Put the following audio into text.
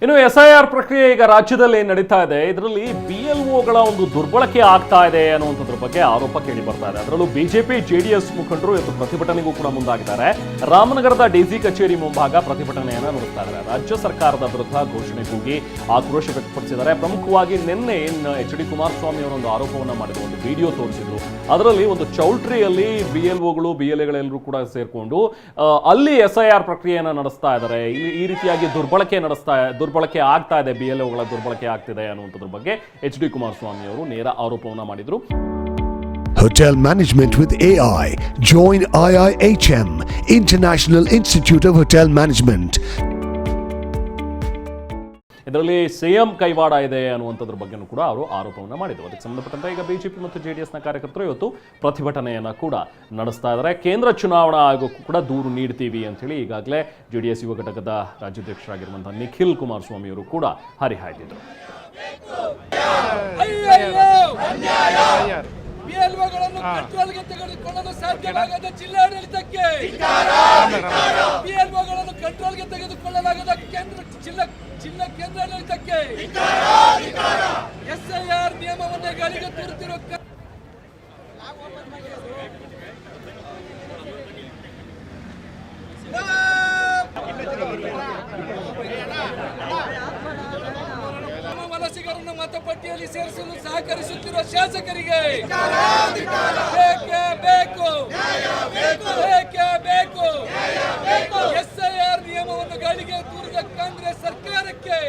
ಇನ್ನು SIR ಪ್ರಕ್ರಿಯೆ ಈಗ ರಾಜ್ಯದಲ್ಲಿ ನಡೀತಾ ಇದೆ. ಇದರಲ್ಲಿ BLOಗಳ ಒಂದು ದುರ್ಬಳಕೆ ಆಗ್ತಾ ಇದೆ ಅನ್ನುವಂಥದ್ರ ಬಗ್ಗೆ ಆರೋಪ ಕೇಳಿ ಬರ್ತಾ ಇದೆ. ಅದರಲ್ಲೂ ಬಿಜೆಪಿ JDS ಮುಖಂಡರು ಇವತ್ತು ಪ್ರತಿಭಟನೆಗೂ ಕೂಡ ಮುಂದಾಗಿದ್ದಾರೆ. ರಾಮನಗರದ ಡಿಸಿ ಕಚೇರಿ ಮುಂಭಾಗ ಪ್ರತಿಭಟನೆಯನ್ನು ನಡೆಸ್ತಾ ಇದ್ದಾರೆ. ರಾಜ್ಯ ಸರ್ಕಾರದ ವಿರುದ್ಧ ಘೋಷಣೆ ಕೂಗಿ ಆಕ್ರೋಶ ವ್ಯಕ್ತಪಡಿಸಿದ್ದಾರೆ. ಪ್ರಮುಖವಾಗಿ ನಿನ್ನೆ HD ಕುಮಾರಸ್ವಾಮಿ ಅವರೊಂದು ಆರೋಪವನ್ನು ಮಾಡಿದ್ರು, ಒಂದು ವಿಡಿಯೋ ತೋರಿಸಿದ್ರು. ಅದರಲ್ಲಿ ಒಂದು ಚೌಲ್ಟ್ರಿಯಲ್ಲಿ BLOಗಳು BLAಗಳೆಲ್ಲರೂ ಕೂಡ ಸೇರ್ಕೊಂಡು ಅಲ್ಲಿ SIR ಪ್ರಕ್ರಿಯೆಯನ್ನು ನಡೆಸ್ತಾ ಇದ್ದಾರೆ. ಈ ರೀತಿಯಾಗಿ ದುರ್ಬಳಕೆ ಆಗ್ತಾ ಇದೆ, BLOಗಳ ದುರ್ಬಳಕೆ ಆಗ್ತಿದೆ ಅನ್ನುವಂಥದ್ರ ಬಗ್ಗೆ HD ಕುಮಾರಸ್ವಾಮಿ ಅವರು ನೇರ ಆರೋಪವನ್ನ ಮಾಡಿದ್ರು. Hotel Management with AI. Join IIHM, International Institute of Hotel Management. ಇದರಲ್ಲಿ CM ಕೈವಾಡ ಇದೆ ಅನ್ನುವಂಥದ್ರ ಬಗ್ಗೆನೂ ಕೂಡ ಅವರು ಆರೋಪವನ್ನು ಮಾಡಿದ್ರು. ಅದಕ್ಕೆ ಸಂಬಂಧಪಟ್ಟಂತೆ ಈಗ ಬಿಜೆಪಿ ಮತ್ತು JDSನ ಕಾರ್ಯಕರ್ತರು ಇವತ್ತು ಪ್ರತಿಭಟನೆಯನ್ನು ಕೂಡ ನಡೆಸ್ತಾ ಇದ್ದಾರೆ. ಕೇಂದ್ರ ಚುನಾವಣಾ ಆಯೋಗಕ್ಕೂ ಕೂಡ ದೂರು ನೀಡ್ತೀವಿ ಅಂತೇಳಿ ಈಗಾಗಲೇ JDS ಯುವ ಘಟಕದ ರಾಜ್ಯಾಧ್ಯಕ್ಷರಾಗಿರುವಂತಹ ನಿಖಿಲ್ ಕುಮಾರಸ್ವಾಮಿ ಅವರು ಕೂಡ ಹರಿಹಾಯ್ದಿದ್ರು. BLOಗಳನ್ನು ಕಂಟ್ರೋಲ್ಗೆ ತೆಗೆದುಕೊಳ್ಳಲು ಸಾಧ್ಯವಾಗದ ಜಿಲ್ಲಾಡಳಿತಕ್ಕೆ, BLOಗಳನ್ನು ಕಂಟ್ರೋಲ್ಗೆ ತೆಗೆದುಕೊಳ್ಳಲಾಗದ ಜಿಲ್ಲಾ ಕೇಂದ್ರಾಡಳಿತಕ್ಕೆ, SIR ನಿಯಮವನ್ನೇ ಗಾಳಿಗೆ ತೂರುತ್ತಿರುವ ವಲಸಿಗರನ್ನು ಮತಪಟ್ಟಿಯಲ್ಲಿ ಸೇರಿಸಲು ಸಹಕರಿಸುತ್ತಿರುವ ಶಾಸಕರಿಗೆ ಬೇಕೇ ಬೇಕು, ಬೇಕೇ ಬೇಕು. SIR ನಿಯಮವನ್ನು ಗಾಳಿಗೆ ತೂರಿದ ಕಾಂಗ್ರೆಸ್ ಸರ್ಕಾರಕ್ಕೆ